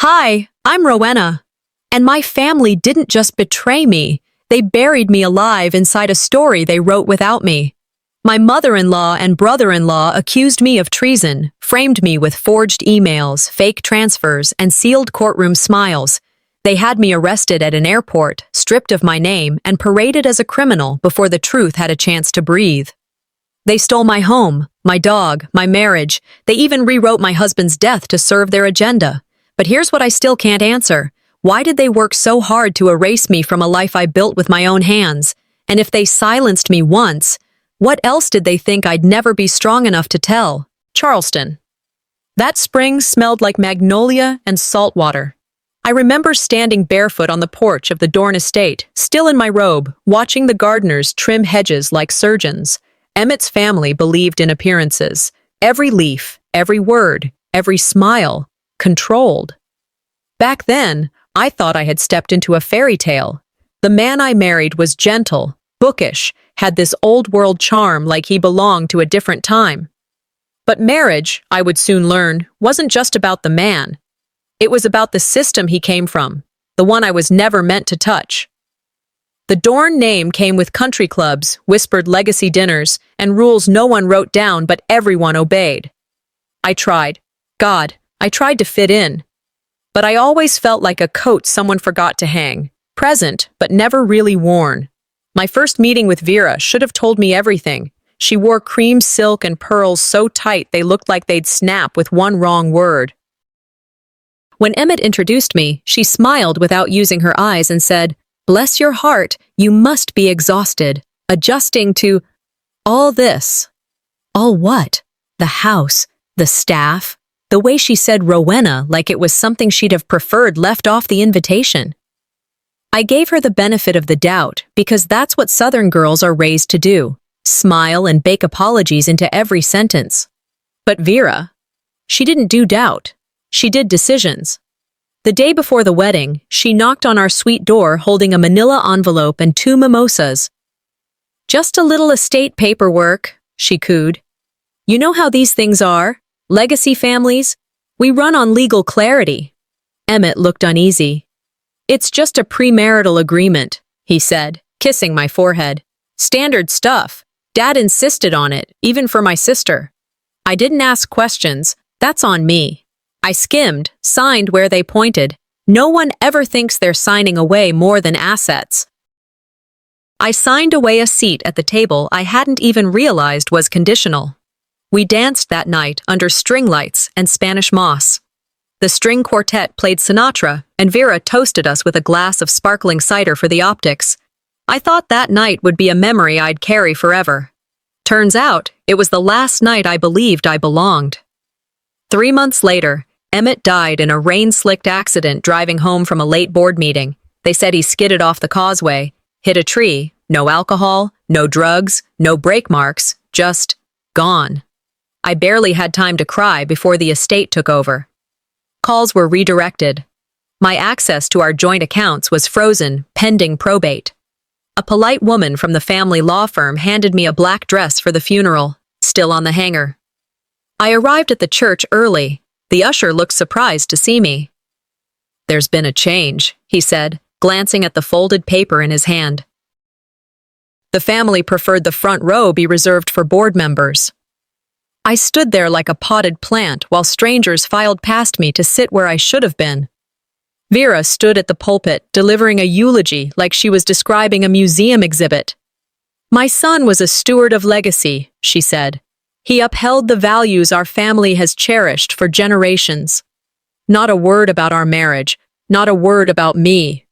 Hi, I'm Rowenna. And my family didn't just betray me, they buried me alive inside a story they wrote without me. My mother-in-law and brother-in-law accused me of treason, framed me with forged emails, fake transfers, and sealed courtroom smiles. They had me arrested at an airport, stripped of my name, and paraded as a criminal before the truth had a chance to breathe. They stole my home, my dog, my marriage. They even rewrote my husband's death to serve their agenda. But here's what I still can't answer. Why did they work so hard to erase me from a life I built with my own hands? And if they silenced me once, what else did they think I'd never be strong enough to tell? Charleston. That spring smelled like magnolia and salt water. I remember standing barefoot on the porch of the Dorn estate, still in my robe, watching the gardeners trim hedges like surgeons. Emmett's family believed in appearances. Every leaf, every word, every smile, controlled. Back then, I thought I had stepped into a fairy tale. The man I married was gentle, bookish, had this old-world charm like he belonged to a different time. But marriage, I would soon learn, wasn't just about the man. It was about the system he came from, the one I was never meant to touch. The Dorn name came with country clubs, whispered legacy dinners, and rules no one wrote down but everyone obeyed. I tried. God, I tried to fit in. But I always felt like a coat someone forgot to hang, present but never really worn. My first meeting with Vera should have told me everything. She wore cream silk and pearls so tight they looked like they'd snap with one wrong word. When Emmett introduced me, she smiled without using her eyes and said, "Bless your heart, you must be exhausted, adjusting to all this." All what? The house, the staff, the way she said Rowenna like it was something she'd have preferred left off the invitation. I gave her the benefit of the doubt because that's what Southern girls are raised to do, smile and bake apologies into every sentence. But Vera, she didn't do doubt. She did decisions. The day before the wedding, she knocked on our suite door holding a manila envelope and 2 mimosas. "Just a little estate paperwork," she cooed. "You know how these things are? Legacy families? We run on legal clarity." Emmett looked uneasy. "It's just a premarital agreement," he said, kissing my forehead. "Standard stuff. Dad insisted on it, even for my sister. I didn't ask questions. That's on me. I skimmed, signed where they pointed. No one ever thinks they're signing away more than assets. I signed away a seat at the table I hadn't even realized was conditional. We danced that night under string lights and Spanish moss. The string quartet played Sinatra, and Vera toasted us with a glass of sparkling cider for the optics. I thought that night would be a memory I'd carry forever. Turns out, it was the last night I believed I belonged. 3 months later, Emmett died in a rain-slicked accident driving home from a late board meeting. They said he skidded off the causeway, hit a tree, no alcohol, no drugs, no brake marks, just gone. I barely had time to cry before the estate took over. Calls were redirected. My access to our joint accounts was frozen, pending probate. A polite woman from the family law firm handed me a black dress for the funeral, still on the hanger. I arrived at the church early. The usher looked surprised to see me. "There's been a change," he said, glancing at the folded paper in his hand. The family preferred the front row be reserved for board members. I stood there like a potted plant while strangers filed past me to sit where I should have been. Vera stood at the pulpit, delivering a eulogy like she was describing a museum exhibit. "My son was a steward of legacy," she said. "He upheld the values our family has cherished for generations. Not a word about our marriage, not a word about me."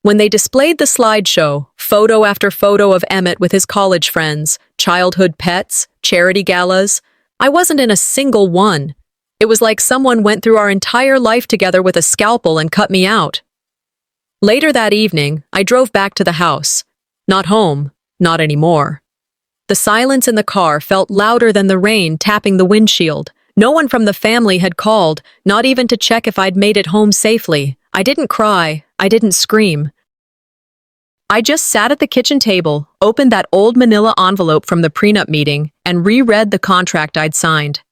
When they displayed the slideshow, photo after photo of Emmett with his college friends, childhood pets, charity galas, I wasn't in a single one. It was like someone went through our entire life together with a scalpel and cut me out. Later that evening, I drove back to the house. Not home, not anymore. The silence in the car felt louder than the rain tapping the windshield. No one from the family had called, not even to check if I'd made it home safely. I didn't cry. I didn't scream. I just sat at the kitchen table, opened that old manila envelope from the prenup meeting, and reread the contract I'd signed.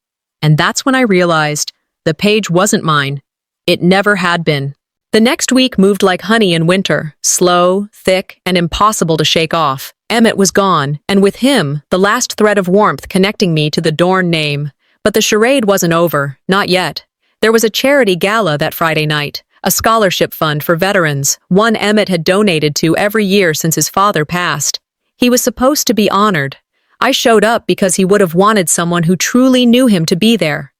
And that's when I realized the page wasn't mine. It never had been. The next week moved like honey in winter, slow, thick, and impossible to shake off. Emmett was gone, and with him, the last thread of warmth connecting me to the Dorn name. But the charade wasn't over, not yet. There was a charity gala that Friday night, a scholarship fund for veterans, one Emmett had donated to every year since his father passed. He was supposed to be honored. I showed up because he would have wanted someone who truly knew him to be there.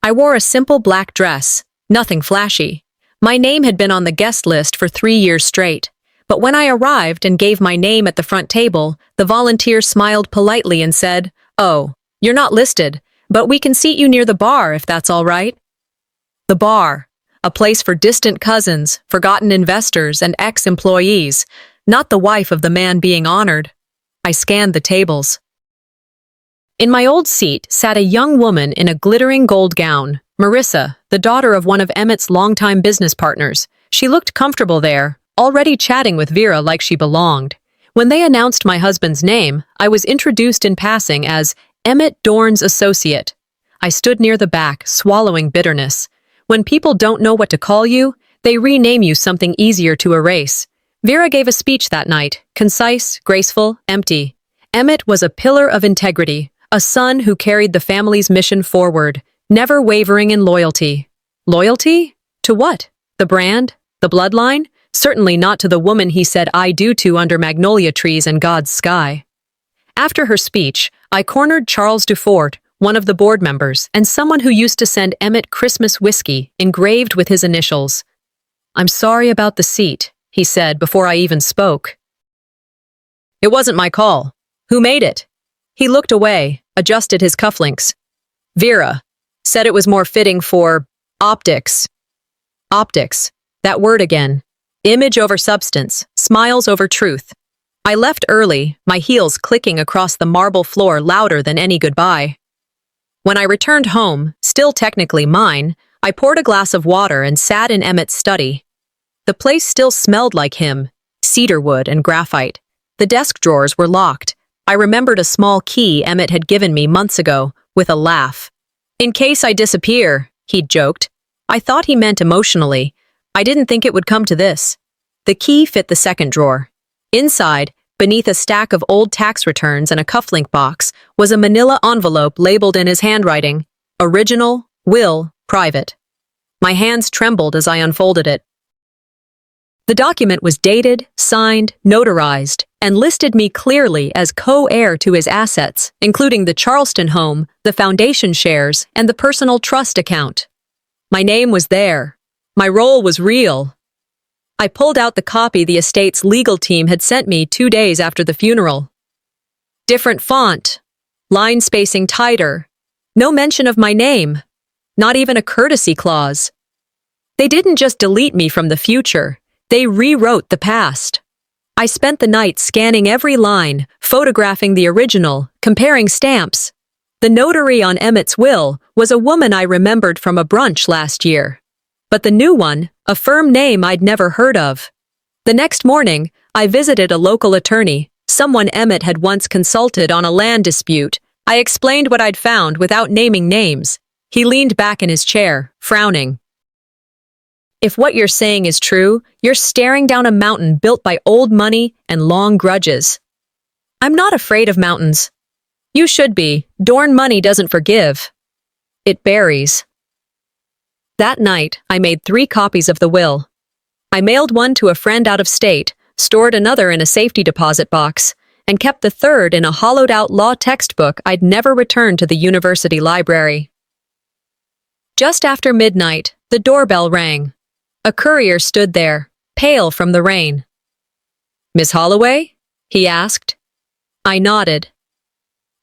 I wore a simple black dress, nothing flashy. My name had been on the guest list for 3 years straight. But when I arrived and gave my name at the front table, the volunteer smiled politely and said, "Oh, you're not listed, but we can seat you near the bar if that's all right." The bar, a place for distant cousins, forgotten investors, and ex-employees, not the wife of the man being honored. I scanned the tables. In my old seat sat a young woman in a glittering gold gown, Marissa, the daughter of one of Emmett's longtime business partners. She looked comfortable there, already chatting with Vera like she belonged. When they announced my husband's name, I was introduced in passing as Emmett Dorn's associate. I stood near the back, swallowing bitterness. When people don't know what to call you, they rename you something easier to erase. Vera gave a speech that night, concise, graceful, empty. Emmett was a pillar of integrity, a son who carried the family's mission forward, never wavering in loyalty. Loyalty? To what? The brand? The bloodline? Certainly not to the woman he said I do to under magnolia trees and God's sky. After her speech, I cornered Charles Dufort, one of the board members, and someone who used to send Emmett Christmas whiskey, engraved with his initials. "I'm sorry about the seat," he said before I even spoke. "It wasn't my call. Who made it?" He looked away, adjusted his cufflinks. "Vera. Said it was more fitting for optics." Optics. That word again. Image over substance, smiles over truth. I left early, my heels clicking across the marble floor louder than any goodbye. When I returned home, still technically mine, I poured a glass of water and sat in Emmett's study. The place still smelled like him, cedarwood and graphite. The desk drawers were locked. I remembered a small key Emmett had given me months ago, with a laugh. "In case I disappear," he'd joked. I thought he meant emotionally. I didn't think it would come to this. The key fit the second drawer. Inside, beneath a stack of old tax returns and a cufflink box, was a manila envelope labeled in his handwriting, "Original, Will, Private." My hands trembled as I unfolded it. The document was dated, signed, notarized, and listed me clearly as co-heir to his assets, including the Charleston home, the foundation shares, and the personal trust account. My name was there. My role was real. I pulled out the copy the estate's legal team had sent me 2 days after the funeral. Different font, line spacing tighter, no mention of my name, not even a courtesy clause. They didn't just delete me from the future, they rewrote the past. I spent the night scanning every line, photographing the original, comparing stamps. The notary on Emmett's will was a woman I remembered from a brunch last year. But the new one, a firm name I'd never heard of. The next morning, I visited a local attorney, someone Emmett had once consulted on a land dispute. I explained what I'd found without naming names. He leaned back in his chair, frowning. "If what you're saying is true, you're staring down a mountain built by old money and long grudges." "I'm not afraid of mountains." "You should be. Dorn money doesn't forgive. It buries." That night, I made 3 copies of the will. I mailed one to a friend out of state, stored another in a safety deposit box, and kept the third in a hollowed-out law textbook I'd never returned to the university library. Just after midnight, the doorbell rang. A courier stood there, pale from the rain. "Miss Holloway?" he asked. I nodded.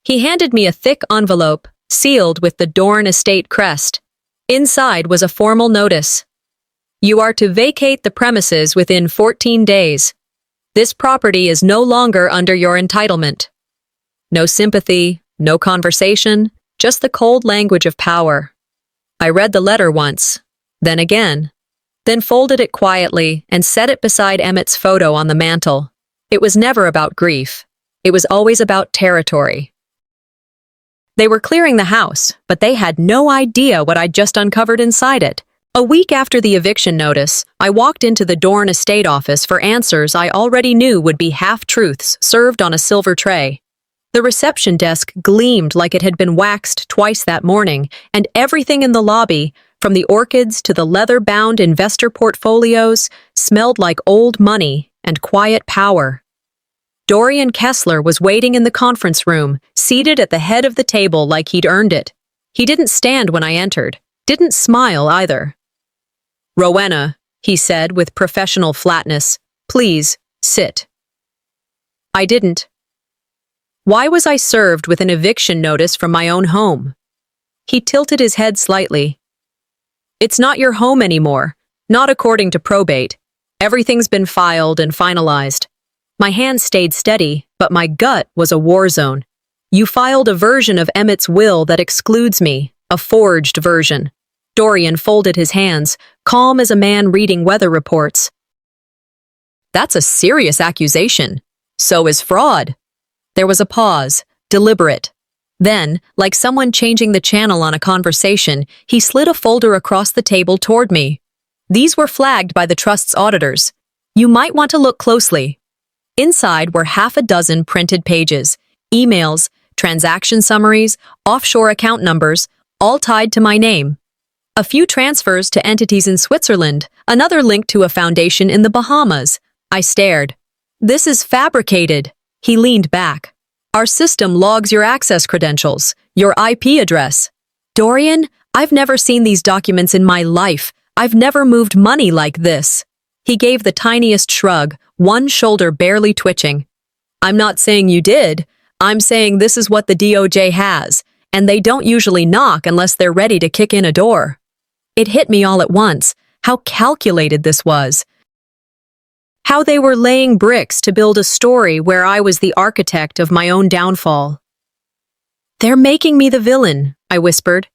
He handed me a thick envelope, sealed with the Dorn estate crest. Inside was a formal notice. "You are to vacate the premises within 14 days. This property is no longer under your entitlement." No sympathy, no conversation, just the cold language of power. I read the letter once, then again, then folded it quietly and set it beside Emmett's photo on the mantel. It was never about grief. It was always about territory. They were clearing the house, but they had no idea what I'd just uncovered inside it. A week after the eviction notice, I walked into the Dorn estate office for answers I already knew would be half-truths served on a silver tray. The reception desk gleamed like it had been waxed twice that morning, and everything in the lobby, from the orchids to the leather-bound investor portfolios, smelled like old money and quiet power. Dorian Kessler was waiting in the conference room, seated at the head of the table like he'd earned it. He didn't stand when I entered, didn't smile either. "Rowenna," he said with professional flatness, "please, sit." I didn't. Why was I served with an eviction notice from my own home? He tilted his head slightly. "It's not your home anymore, not according to probate. Everything's been filed and finalized." My hand stayed steady, but my gut was a war zone. "You filed a version of Emmett's will that excludes me, a forged version." Dorian folded his hands, calm as a man reading weather reports. "That's a serious accusation. So is fraud." There was a pause, deliberate. Then, like someone changing the channel on a conversation, he slid a folder across the table toward me. "These were flagged by the trust's auditors. You might want to look closely." Inside were half a dozen printed pages, emails, transaction summaries, offshore account numbers, all tied to my name. A few transfers to entities in Switzerland, another link to a foundation in the Bahamas. I stared. "This is fabricated." He leaned back. "Our system logs your access credentials, your IP address." "Dorian, I've never seen these documents in my life. I've never moved money like this." He gave the tiniest shrug, one shoulder barely twitching. "I'm not saying you did. I'm saying this is what the DOJ has, and they don't usually knock unless they're ready to kick in a door." It hit me all at once, how calculated this was. How they were laying bricks to build a story where I was the architect of my own downfall. "They're making me the villain," I whispered.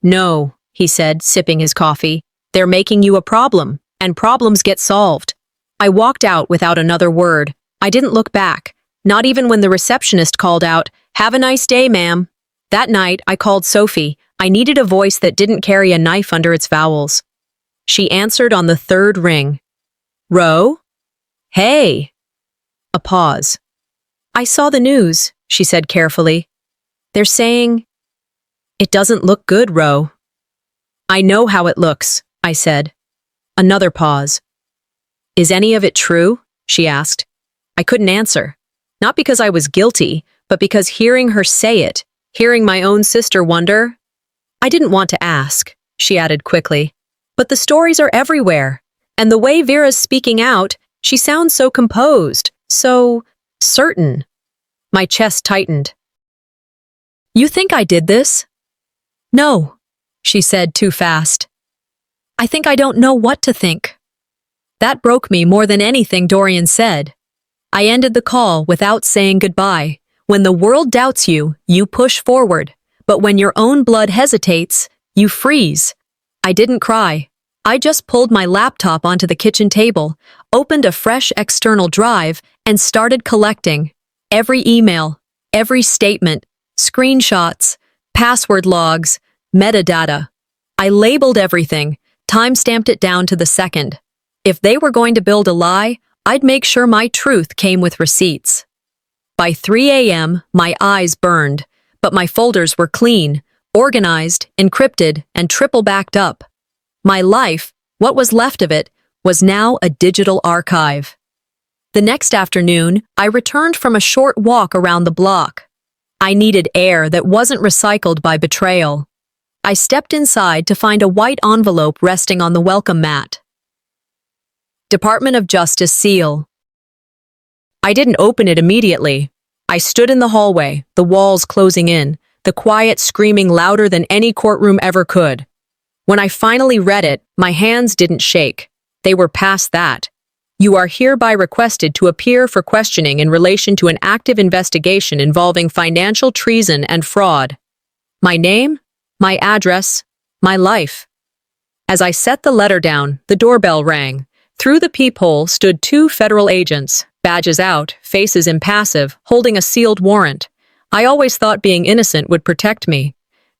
"No," he said, sipping his coffee. "They're making you a problem, and problems get solved." I walked out without another word. I didn't look back, not even when the receptionist called out, "Have a nice day, ma'am." That night, I called Sophie. I needed a voice that didn't carry a knife under its vowels. She answered on the third ring. "Ro? Hey." A pause. "I saw the news," she said carefully. "They're saying..." "It doesn't look good, Ro." "I know how it looks," I said. Another pause. "Is any of it true?" she asked. I couldn't answer. Not because I was guilty, but because hearing her say it, hearing my own sister wonder... I didn't want to ask, she added quickly. But the stories are everywhere. And the way Vera's speaking out, she sounds so composed, so certain. My chest tightened. "You think I did this?" "No," she said too fast. "I think I don't know what to think." That broke me more than anything Dorian said. I ended the call without saying goodbye. When the world doubts you, you push forward. But when your own blood hesitates, you freeze. I didn't cry. I just pulled my laptop onto the kitchen table, opened a fresh external drive, and started collecting. Every email, every statement, screenshots, password logs, metadata. I labeled everything, time-stamped it down to the second. If they were going to build a lie, I'd make sure my truth came with receipts. By 3 a.m., my eyes burned, but my folders were clean, organized, encrypted, and triple-backed up. My life, what was left of it, was now a digital archive. The next afternoon, I returned from a short walk around the block. I needed air that wasn't recycled by betrayal. I stepped inside to find a white envelope resting on the welcome mat. Department of Justice seal. I didn't open it immediately. I stood in the hallway, the walls closing in, the quiet screaming louder than any courtroom ever could. When I finally read it, my hands didn't shake. They were past that. "You are hereby requested to appear for questioning in relation to an active investigation involving financial treason and fraud." My name, my address, my life. As I set the letter down, the doorbell rang. Through the peephole stood 2 federal agents, badges out, faces impassive, holding a sealed warrant. I always thought being innocent would protect me.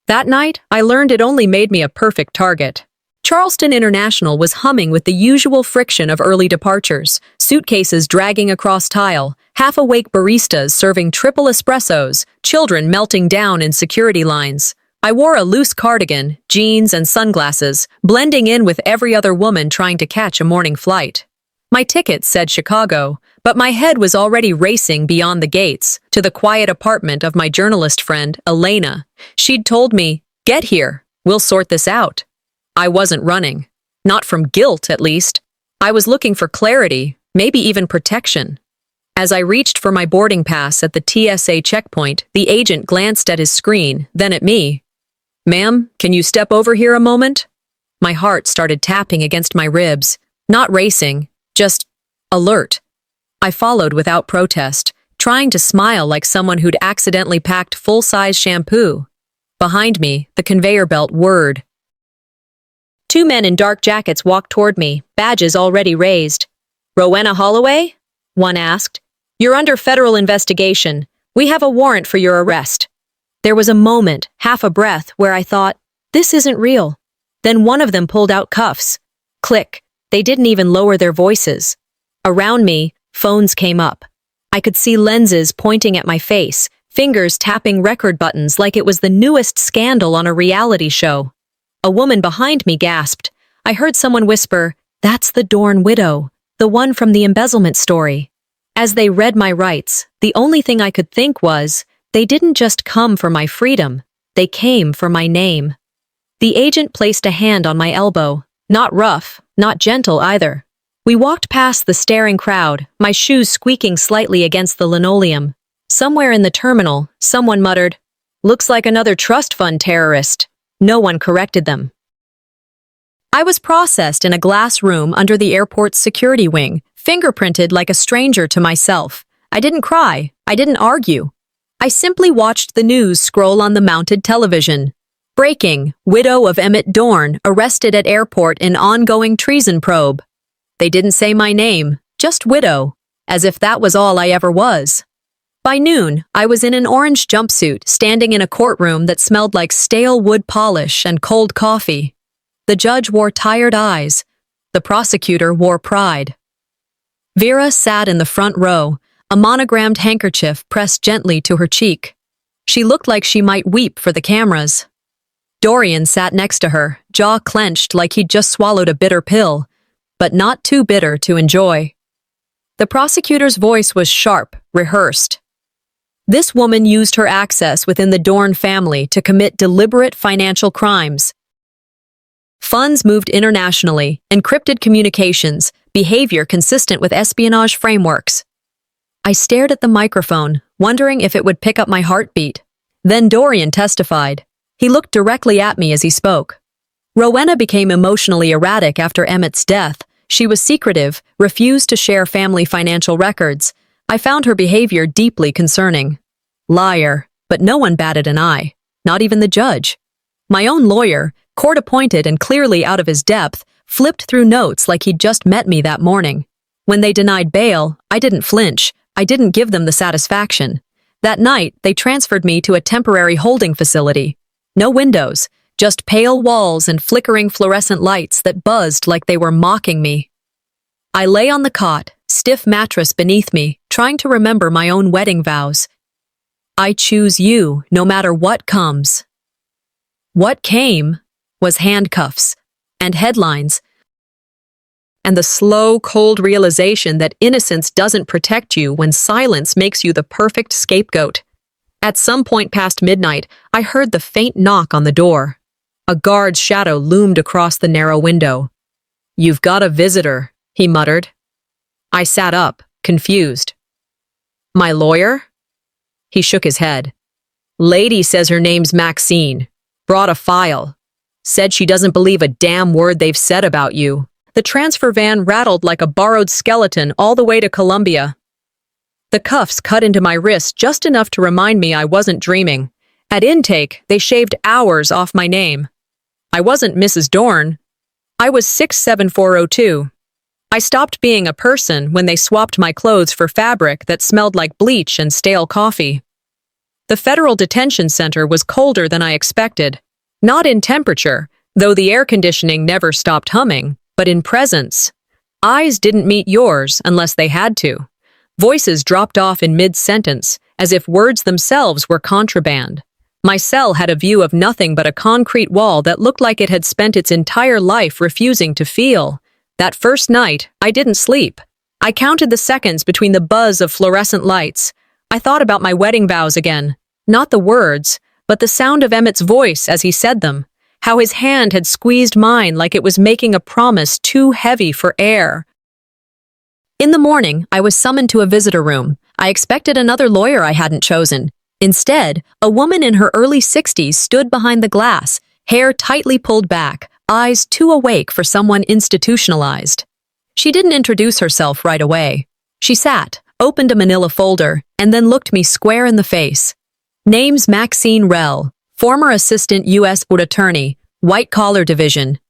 That night, I learned it only made me a perfect target. Charleston International was humming with the usual friction of early departures, suitcases dragging across tile, half-awake baristas serving triple espressos, children melting down in security lines. I wore a loose cardigan, jeans, and sunglasses, blending in with every other woman trying to catch a morning flight. My ticket said Chicago, but my head was already racing beyond the gates, to the quiet apartment of my journalist friend, Elena. She'd told me, "Get here, we'll sort this out." I wasn't running. Not from guilt, at least. I was looking for clarity, maybe even protection. As I reached for my boarding pass at the TSA checkpoint, the agent glanced at his screen, then at me. "Ma'am, can you step over here a moment?" My heart started tapping against my ribs, not racing, just alert. I followed without protest, trying to smile like someone who'd accidentally packed full-size shampoo. Behind me, the conveyor belt whirred. Two men in dark jackets walked toward me, badges already raised. "Rowenna Holloway?" one asked. "You're under federal investigation. We have a warrant for your arrest." There was a moment, half a breath, where I thought, this isn't real. Then one of them pulled out cuffs. Click. They didn't even lower their voices. Around me, phones came up. I could see lenses pointing at my face, fingers tapping record buttons like it was the newest scandal on a reality show. A woman behind me gasped. I heard someone whisper, "That's the Dorn widow, the one from the embezzlement story." As they read my rights, the only thing I could think was, they didn't just come for my freedom, they came for my name. The agent placed a hand on my elbow, not rough, not gentle either. We walked past the staring crowd, my shoes squeaking slightly against the linoleum. Somewhere in the terminal, someone muttered, "Looks like another trust fund terrorist." No one corrected them. I was processed in a glass room under the airport's security wing, fingerprinted like a stranger to myself. I didn't cry. I didn't argue. I simply watched the news scroll on the mounted television. Breaking, widow of Emmett Dorn arrested at airport in ongoing treason probe. They didn't say my name, just widow, as if that was all I ever was. By noon, I was in an orange jumpsuit, standing in a courtroom that smelled like stale wood polish and cold coffee. The judge wore tired eyes. The prosecutor wore pride. Vera sat in the front row, a monogrammed handkerchief pressed gently to her cheek. She looked like she might weep for the cameras. Dorian sat next to her, jaw clenched like he'd just swallowed a bitter pill, but not too bitter to enjoy. The prosecutor's voice was sharp, rehearsed. This woman used her access within the Dorn family to commit deliberate financial crimes. Funds moved internationally, encrypted communications, behavior consistent with espionage frameworks. I stared at the microphone, wondering if it would pick up my heartbeat. Then Dorian testified. He looked directly at me as he spoke. Rowenna became emotionally erratic after Emmett's death. She was secretive, refused to share family financial records. I found her behavior deeply concerning. Liar, but no one batted an eye, not even the judge. My own lawyer, court-appointed and clearly out of his depth, flipped through notes like he'd just met me that morning. When they denied bail, I didn't flinch. I didn't give them the satisfaction. That night, they transferred me to a temporary holding facility. No windows, just pale walls and flickering fluorescent lights that buzzed like they were mocking me. I lay on the cot, stiff mattress beneath me, trying to remember my own wedding vows. I choose you, no matter what comes. What came was handcuffs and headlines, and the slow, cold realization that innocence doesn't protect you when silence makes you the perfect scapegoat. At some point past midnight, I heard the faint knock on the door. A guard's shadow loomed across the narrow window. "You've got a visitor," he muttered. I sat up, confused. "My lawyer?" He shook his head. "Lady says her name's Maxine. Brought a file. Said she doesn't believe a damn word they've said about you." The transfer van rattled like a borrowed skeleton all the way to Columbia. The cuffs cut into my wrist just enough to remind me I wasn't dreaming. At intake, they shaved hours off my name. I wasn't Mrs. Dorn. I was 67402. I stopped being a person when they swapped my clothes for fabric that smelled like bleach and stale coffee. The federal detention center was colder than I expected. Not in temperature, though the air conditioning never stopped humming, but in presence. Eyes didn't meet yours unless they had to. Voices dropped off in mid-sentence, as if words themselves were contraband. My cell had a view of nothing but a concrete wall that looked like it had spent its entire life refusing to feel. That first night, I didn't sleep. I counted the seconds between the buzz of fluorescent lights. I thought about my wedding vows again. Not the words, but the sound of Emmett's voice as he said them. How his hand had squeezed mine like it was making a promise too heavy for air. In the morning, I was summoned to a visitor room. I expected another lawyer I hadn't chosen. Instead, a woman in her early 60s stood behind the glass, hair tightly pulled back, eyes too awake for someone institutionalized. She didn't introduce herself right away. She sat, opened a manila folder, and then looked me square in the face. Name's Maxine Rell, former assistant U.S. attorney, white-collar division.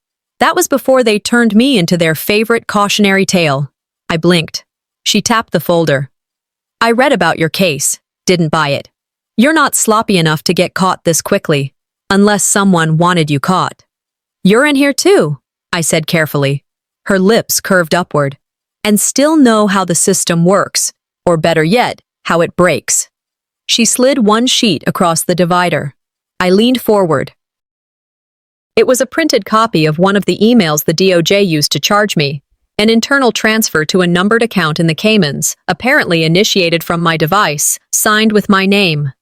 That was before they turned me into their favorite cautionary tale. I blinked. She tapped the folder. I read about your case, didn't buy it. You're not sloppy enough to get caught this quickly, unless someone wanted you caught. You're in here too, I said carefully. Her lips curved upward. And still know how the system works, or better yet, how it breaks. She slid one sheet across the divider. I leaned forward. It was a printed copy of one of the emails the DOJ used to charge me, an internal transfer to a numbered account in the Caymans, apparently initiated from my device, signed with my name.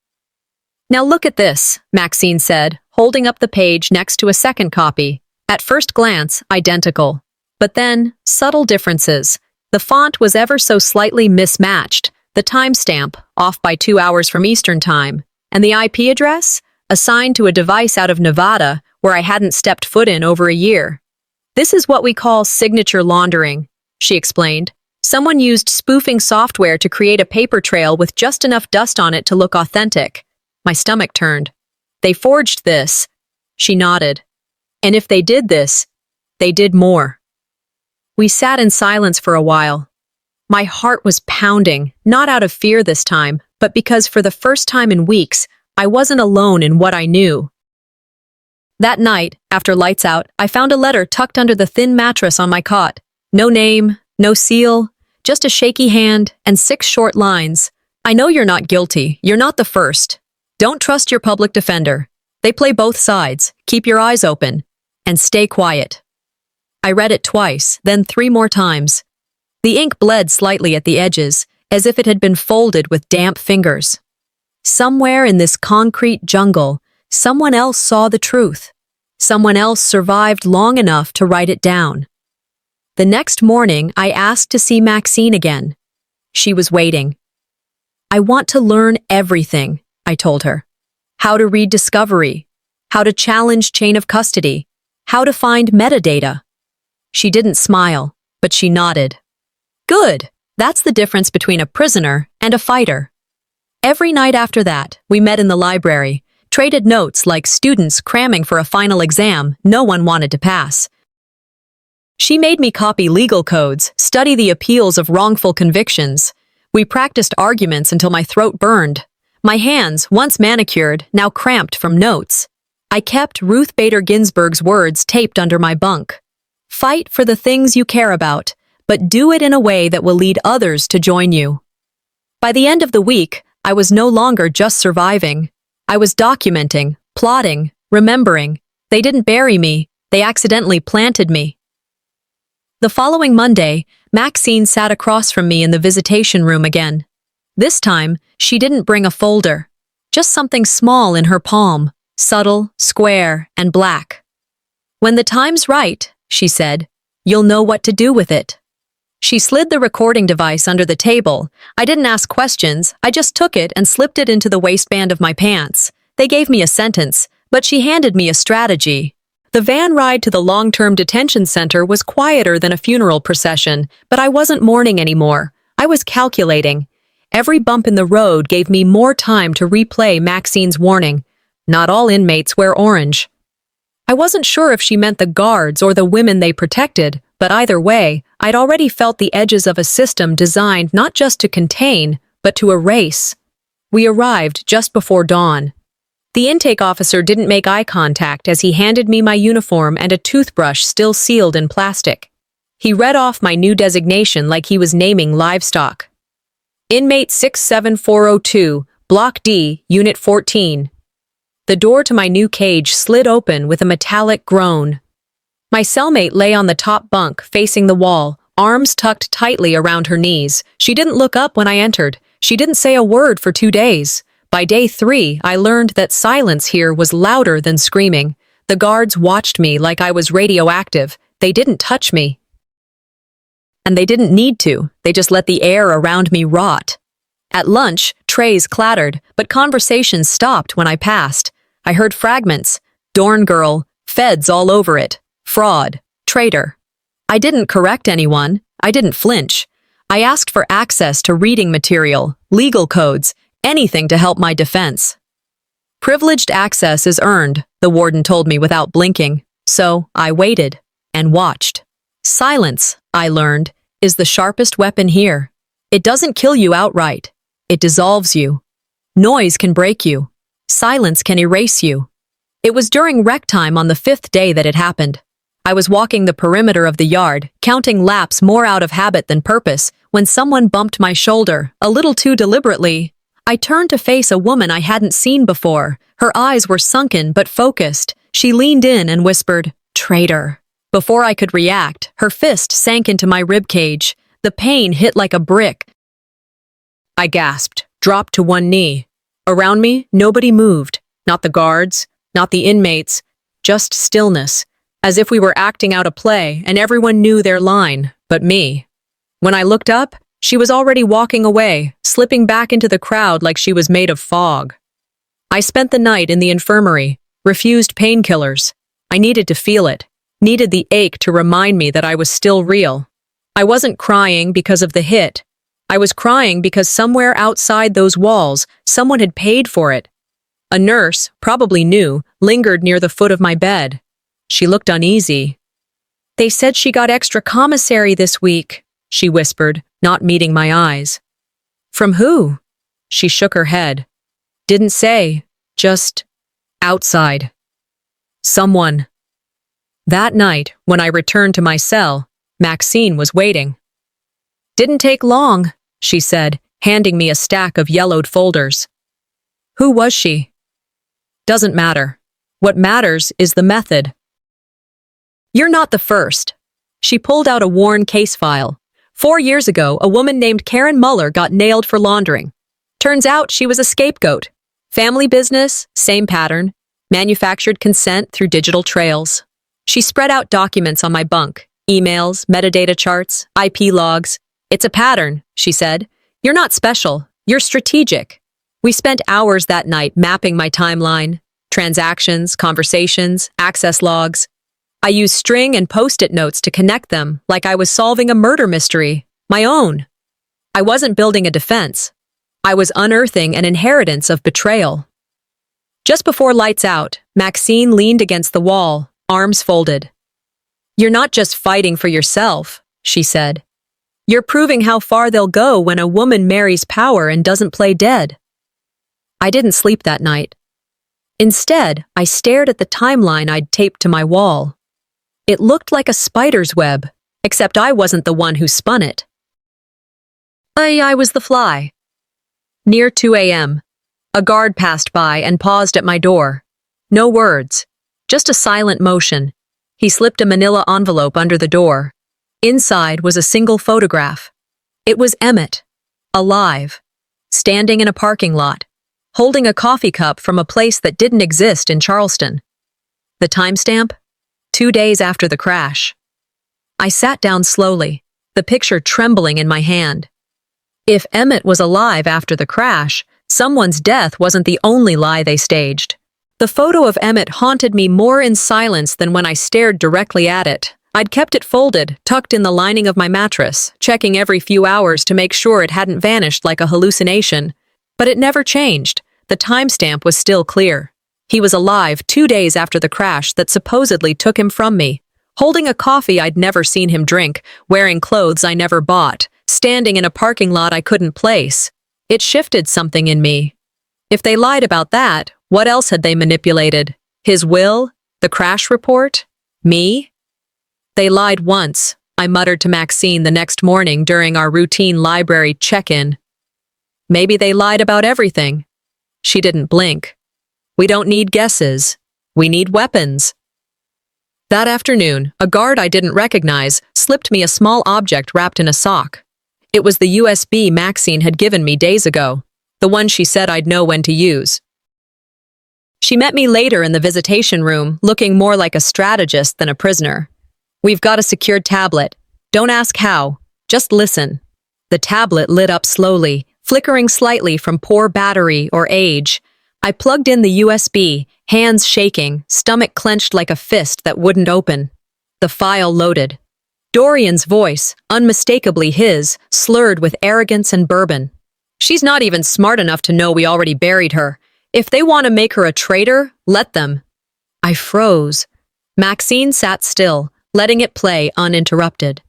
Now look at this, Maxine said, holding up the page next to a second copy. At first glance, identical. But then, subtle differences. The font was ever so slightly mismatched, the timestamp, off by 2 hours from Eastern Time, and the IP address, assigned to a device out of Nevada where I hadn't stepped foot in over a year. This is what we call signature laundering, she explained. Someone used spoofing software to create a paper trail with just enough dust on it to look authentic. My stomach turned. They forged this. She nodded. And if they did this, they did more. We sat in silence for a while. My heart was pounding, not out of fear this time, but because for the first time in weeks, I wasn't alone in what I knew. That night, after lights out, I found a letter tucked under the thin mattress on my cot. No name, no seal, just a shaky hand and 6 short lines. I know you're not guilty. You're not the first. Don't trust your public defender. They play both sides. Keep your eyes open. And stay quiet. I read it twice, then 3 more times. The ink bled slightly at the edges, as if it had been folded with damp fingers. Somewhere in this concrete jungle, someone else saw the truth. Someone else survived long enough to write it down. The next morning, I asked to see Maxine again. She was waiting. I want to learn everything, I told her. How to read discovery, how to challenge chain of custody, how to find metadata. She didn't smile, but she nodded. Good, that's the difference between a prisoner and a fighter. Every night after that, we met in the library, traded notes like students cramming for a final exam no one wanted to pass. She made me copy legal codes, study the appeals of wrongful convictions. We practiced arguments until my throat burned. My hands, once manicured, now cramped from notes. I kept Ruth Bader Ginsburg's words taped under my bunk. Fight for the things you care about, but do it in a way that will lead others to join you. By the end of the week, I was no longer just surviving. I was documenting, plotting, remembering. They didn't bury me, they accidentally planted me. The following Monday, Maxine sat across from me in the visitation room again. This time, she didn't bring a folder, just something small in her palm, subtle, square, and black. When the time's right, she said, you'll know what to do with it. She slid the recording device under the table. I didn't ask questions, I just took it and slipped it into the waistband of my pants. They gave me a sentence, but she handed me a strategy. The van ride to the long-term detention center was quieter than a funeral procession, but I wasn't mourning anymore. I was calculating. Every bump in the road gave me more time to replay Maxine's warning. Not all inmates wear orange. I wasn't sure if she meant the guards or the women they protected, but either way, I'd already felt the edges of a system designed not just to contain, but to erase. We arrived just before dawn. The intake officer didn't make eye contact as he handed me my uniform and a toothbrush still sealed in plastic. He read off my new designation like he was naming livestock. Inmate 67402, Block D, Unit 14. The door to my new cage slid open with a metallic groan. My cellmate lay on the top bunk, facing the wall, arms tucked tightly around her knees. She didn't look up when I entered. She didn't say a word for 2 days. By day 3, I learned that silence here was louder than screaming. The guards watched me like I was radioactive. They didn't touch me. And they didn't need to. They just let the air around me rot. At lunch, trays clattered, but conversations stopped when I passed. I heard fragments. Dorn girl, feds all over it. Fraud. Traitor. I didn't correct anyone. I didn't flinch. I asked for access to reading material, legal codes, anything to help my defense. Privileged access is earned, the warden told me without blinking. So I waited and watched. Silence, I learned, is the sharpest weapon here. It doesn't kill you outright. It dissolves you. Noise can break you. Silence can erase you. It was during rec time on the 5th day that it happened. I was walking the perimeter of the yard, counting laps more out of habit than purpose, when someone bumped my shoulder, a little too deliberately. I turned to face a woman I hadn't seen before. Her eyes were sunken but focused. She leaned in and whispered, "Traitor." Before I could react, her fist sank into my ribcage. The pain hit like a brick. I gasped, dropped to one knee. Around me, nobody moved. Not the guards, not the inmates, just stillness. As if we were acting out a play and everyone knew their line, but me. When I looked up, she was already walking away, slipping back into the crowd like she was made of fog. I spent the night in the infirmary, refused painkillers. I needed to feel it, needed the ache to remind me that I was still real. I wasn't crying because of the hit. I was crying because somewhere outside those walls, someone had paid for it. A nurse, probably new, lingered near the foot of my bed. She looked uneasy. "They said she got extra commissary this week," she whispered, not meeting my eyes. "From who?" She shook her head. "Didn't say, just outside. Someone." That night, when I returned to my cell, Maxine was waiting. "Didn't take long," she said, handing me a stack of yellowed folders. "Who was she?" "Doesn't matter. What matters is the method." "You're not the first." She pulled out a worn case file. 4 years ago, a woman named Karen Muller got nailed for laundering. Turns out she was a scapegoat. Family business, same pattern. Manufactured consent through digital trails. She spread out documents on my bunk. Emails, metadata charts, IP logs. "It's a pattern," she said. "You're not special. You're strategic." We spent hours that night mapping my timeline. Transactions, conversations, access logs. I used string and post-it notes to connect them, like I was solving a murder mystery, my own. I wasn't building a defense. I was unearthing an inheritance of betrayal. Just before lights out, Maxine leaned against the wall, arms folded. "You're not just fighting for yourself," she said. "You're proving how far they'll go when a woman marries power and doesn't play dead." I didn't sleep that night. Instead, I stared at the timeline I'd taped to my wall. It looked like a spider's web, except I wasn't the one who spun it. I was the fly. Near 2 a.m., a guard passed by and paused at my door. No words, just a silent motion. He slipped a manila envelope under the door. Inside was a single photograph. It was Emmett, alive, standing in a parking lot, holding a coffee cup from a place that didn't exist in Charleston. The timestamp? 2 days after the crash. I sat down slowly, the picture trembling in my hand. If Emmett was alive after the crash, someone's death wasn't the only lie they staged. The photo of Emmett haunted me more in silence than when I stared directly at it. I'd kept it folded, tucked in the lining of my mattress, checking every few hours to make sure it hadn't vanished like a hallucination. But it never changed. The timestamp was still clear. He was alive 2 days after the crash that supposedly took him from me, holding a coffee I'd never seen him drink, wearing clothes I never bought, standing in a parking lot I couldn't place. It shifted something in me. If they lied about that, What else had they manipulated? His will? The crash report? Me? They lied once, I muttered to Maxine the next morning during our routine library check-in. Maybe they lied about everything. She didn't blink. We don't need guesses. We need weapons. That afternoon, a guard I didn't recognize slipped me a small object wrapped in a sock. It was the USB Maxine had given me days ago, the one she said I'd know when to use. She met me later in the visitation room, looking more like a strategist than a prisoner. We've got a secured tablet. Don't ask how. Just listen. The tablet lit up slowly, flickering slightly from poor battery or age. I plugged in the USB, hands shaking, stomach clenched like a fist that wouldn't open. The file loaded. Dorian's voice, unmistakably his, slurred with arrogance and bourbon. She's not even smart enough to know we already buried her. If they want to make her a traitor, let them. I froze. Maxine sat still, letting it play uninterrupted.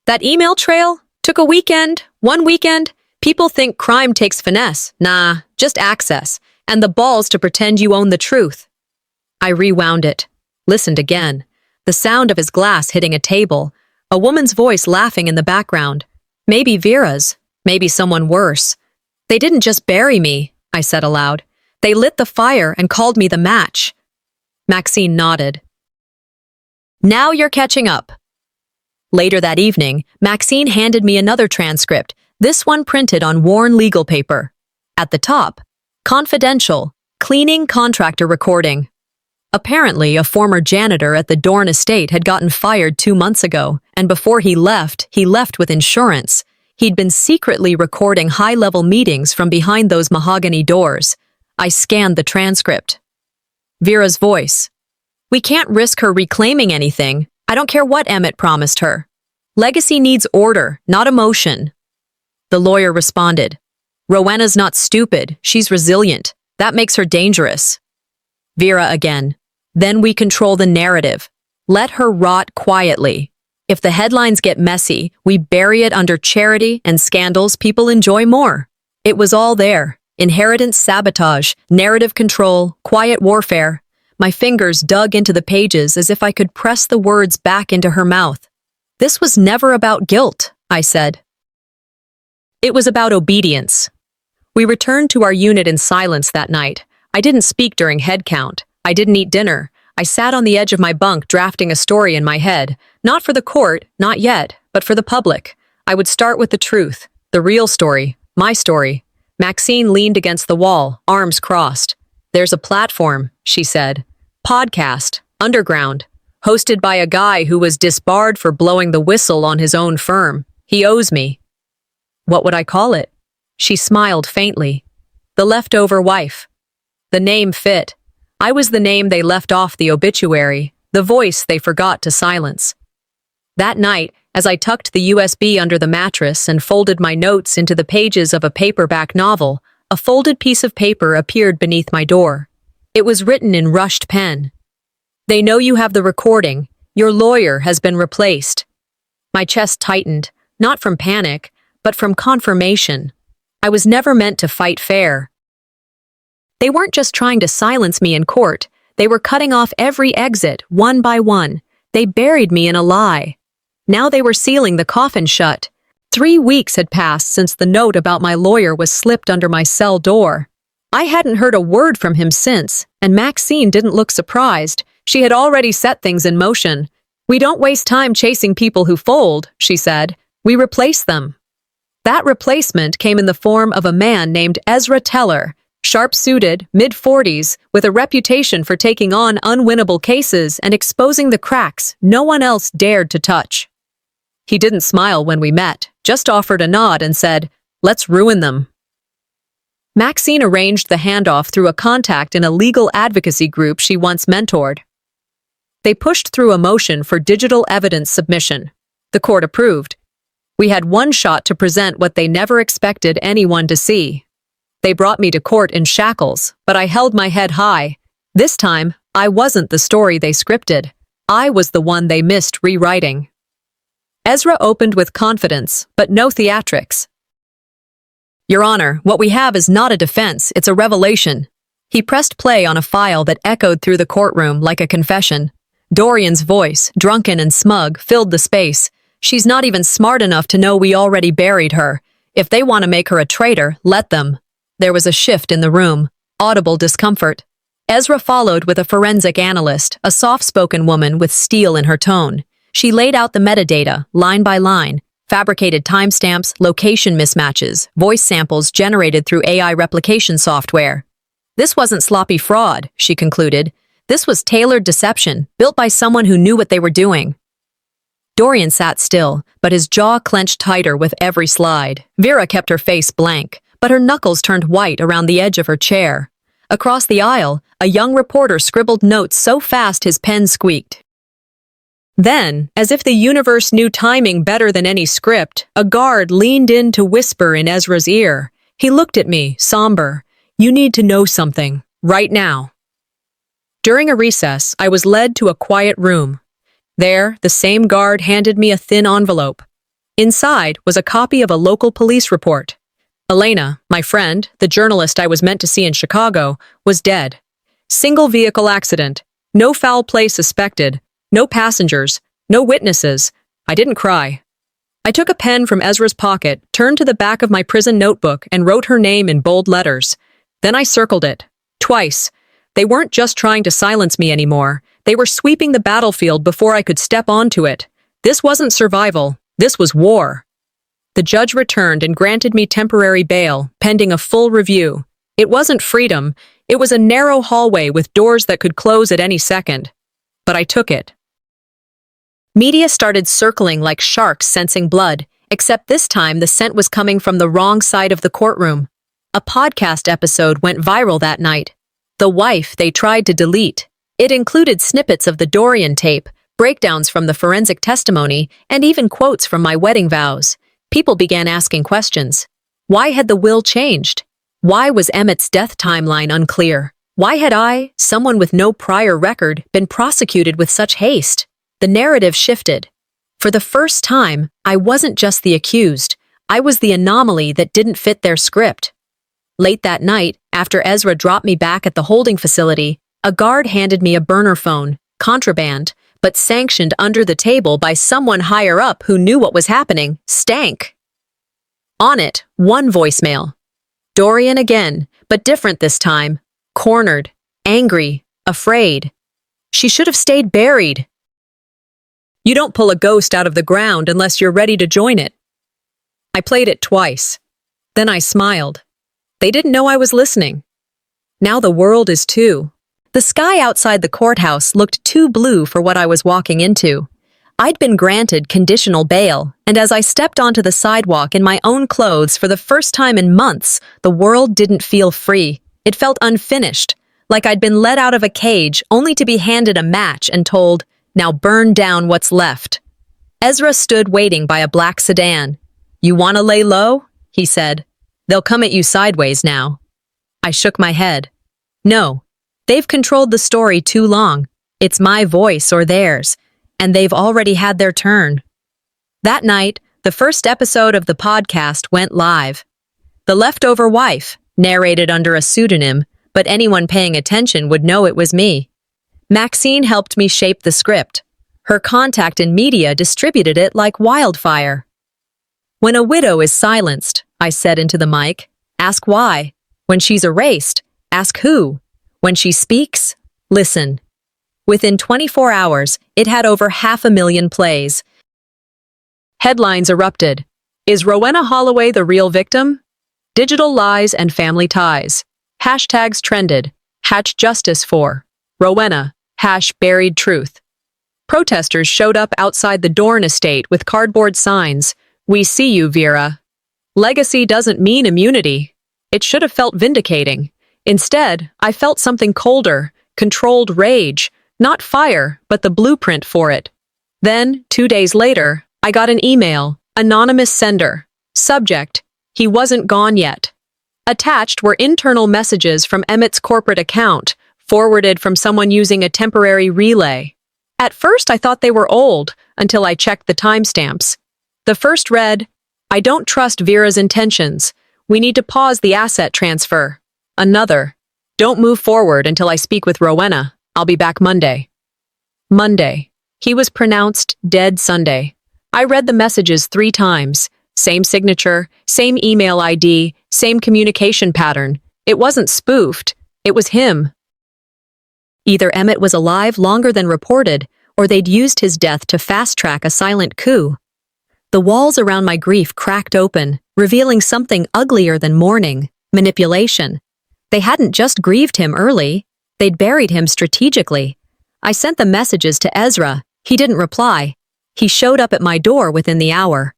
That email trail? Took a weekend, 1 weekend? People think crime takes finesse. Nah, just access. And the balls to pretend you own the truth. I rewound it. Listened again. The sound of his glass hitting a table. A woman's voice laughing in the background. Maybe Vera's. Maybe someone worse. They didn't just bury me, I said aloud. They lit the fire and called me the match. Maxine nodded. Now you're catching up. Later that evening, Maxine handed me another transcript, this one printed on worn legal paper. At the top, confidential, cleaning contractor recording. Apparently, a former janitor at the Dorn estate had gotten fired 2 months ago, and before he left with insurance. He'd been secretly recording high-level meetings from behind those mahogany doors. I scanned the transcript. Vera's voice. We can't risk her reclaiming anything. I don't care what Emmett promised her. Legacy needs order, not emotion. The lawyer responded. Rowenna's not stupid. She's resilient. That makes her dangerous. Vera again. Then we control the narrative. Let her rot quietly. If the headlines get messy, we bury it under charity and scandals people enjoy more. It was all there. Inheritance sabotage, narrative control, quiet warfare. My fingers dug into the pages as if I could press the words back into her mouth. This was never about guilt, I said. It was about obedience. We returned to our unit in silence that night. I didn't speak during head count. I didn't eat dinner. I sat on the edge of my bunk drafting a story in my head. Not for the court, not yet, but for the public. I would start with the truth, the real story, my story. Maxine leaned against the wall, arms crossed. There's a platform, she said. Podcast, underground, hosted by a guy who was disbarred for blowing the whistle on his own firm. He owes me. What would I call it? She smiled faintly. The Leftover Wife. The name fit. I was the name they left off the obituary, the voice they forgot to silence. That night, as I tucked the USB under the mattress and folded my notes into the pages of a paperback novel, a folded piece of paper appeared beneath my door. It was written in rushed pen. They know you have the recording. Your lawyer has been replaced. My chest tightened, not from panic, but from confirmation. I was never meant to fight fair. They weren't just trying to silence me in court. They were cutting off every exit, one by one. They buried me in a lie. Now they were sealing the coffin shut. 3 weeks had passed since the note about my lawyer was slipped under my cell door. I hadn't heard a word from him since, and Maxine didn't look surprised. She had already set things in motion. We don't waste time chasing people who fold, she said. We replace them. That replacement came in the form of a man named Ezra Teller, sharp-suited, mid-40s, with a reputation for taking on unwinnable cases and exposing the cracks no one else dared to touch. He didn't smile when we met, just offered a nod and said, "Let's ruin them." Maxine arranged the handoff through a contact in a legal advocacy group she once mentored. They pushed through a motion for digital evidence submission. The court approved. We had one shot to present what they never expected anyone to see. They brought me to court in shackles, but I held my head high. This time, I wasn't the story they scripted. I was the one they missed rewriting. Ezra opened with confidence, but no theatrics. Your Honor, what we have is not a defense, it's a revelation. He pressed play on a file that echoed through the courtroom like a confession. Dorian's voice, drunken and smug, filled the space. She's not even smart enough to know we already buried her. If they want to make her a traitor, let them. There was a shift in the room. Audible discomfort. Ezra followed with a forensic analyst, a soft-spoken woman with steel in her tone. She laid out the metadata, line by line, fabricated timestamps, location mismatches, voice samples generated through AI replication software. This wasn't sloppy fraud, she concluded. This was tailored deception, built by someone who knew what they were doing. Dorian sat still, but his jaw clenched tighter with every slide. Vera kept her face blank, but her knuckles turned white around the edge of her chair. Across the aisle, a young reporter scribbled notes so fast his pen squeaked. Then, as if the universe knew timing better than any script, a guard leaned in to whisper in Ezra's ear. He looked at me, somber. "You need to know something, right now." During a recess, I was led to a quiet room. There, the same guard handed me a thin envelope. Inside was a copy of a local police report. Elena, my friend, the journalist I was meant to see in Chicago, was dead. Single vehicle accident. No foul play suspected. No passengers. No witnesses. I didn't cry. I took a pen from Ezra's pocket, turned to the back of my prison notebook, and wrote her name in bold letters. Then I circled it. Twice. They weren't just trying to silence me anymore. They were sweeping the battlefield before I could step onto it. This wasn't survival. This was war. The judge returned and granted me temporary bail, pending a full review. It wasn't freedom. It was a narrow hallway with doors that could close at any second. But I took it. Media started circling like sharks sensing blood, except this time the scent was coming from the wrong side of the courtroom. A podcast episode went viral that night. The wife they tried to delete. It included snippets of the Dorian tape, breakdowns from the forensic testimony, and even quotes from my wedding vows. People began asking questions. Why had the will changed? Why was Emmett's death timeline unclear? Why had I, someone with no prior record, been prosecuted with such haste? The narrative shifted. For the first time, I wasn't just the accused. I was the anomaly that didn't fit their script. Late that night, after Ezra dropped me back at the holding facility, a guard handed me a burner phone, contraband, but sanctioned under the table by someone higher up who knew what was happening. Stank. On it, one voicemail. Dorian again, but different this time. Cornered, angry, afraid. She should have stayed buried. You don't pull a ghost out of the ground unless you're ready to join it. I played it twice. Then I smiled. They didn't know I was listening. Now the world is too. The sky outside the courthouse looked too blue for what I was walking into. I'd been granted conditional bail, and as I stepped onto the sidewalk in my own clothes for the first time in months, the world didn't feel free. It felt unfinished, like I'd been let out of a cage only to be handed a match and told, "Now burn down what's left." Ezra stood waiting by a black sedan. "You want to lay low?" he said. "They'll come at you sideways now." I shook my head. No, they've controlled the story too long. It's my voice or theirs, and they've already had their turn. That night, the first episode of the podcast went live. The Leftover Wife, narrated under a pseudonym, but anyone paying attention would know it was me. Maxine helped me shape the script. Her contact in media distributed it like wildfire. When a widow is silenced, I said into the mic, ask why. When she's erased, ask who. When she speaks, listen. Within 24 hours, it had over 500,000 plays. Headlines erupted. Is Rowenna Holloway the real victim? Digital lies and family ties. Hashtags trended. #justice for Rowenna. #buried truth. Protesters showed up outside the Dorn estate with cardboard signs. We see you, Vera. Legacy doesn't mean immunity. It should have felt vindicating. Instead, I felt something colder, controlled rage, not fire, but the blueprint for it. Then, 2 days later, I got an email, anonymous sender. Subject, he wasn't gone yet. Attached were internal messages from Emmett's corporate account, forwarded from someone using a temporary relay. At first, I thought they were old, until I checked the timestamps. The first read, I don't trust Vera's intentions. We need to pause the asset transfer. Another, Don't move forward until I speak with Rowenna. I'll be back Monday. Monday. He was pronounced dead Sunday. I read the messages 3 times. Same signature, same email ID, same communication pattern. It wasn't spoofed. It was him. Either Emmett was alive longer than reported, or they'd used his death to fast-track a silent coup. The walls around my grief cracked open, revealing something uglier than mourning: manipulation. They hadn't just grieved him early, they'd buried him strategically. I sent the messages to Ezra. He didn't reply. He showed up at my door within the hour.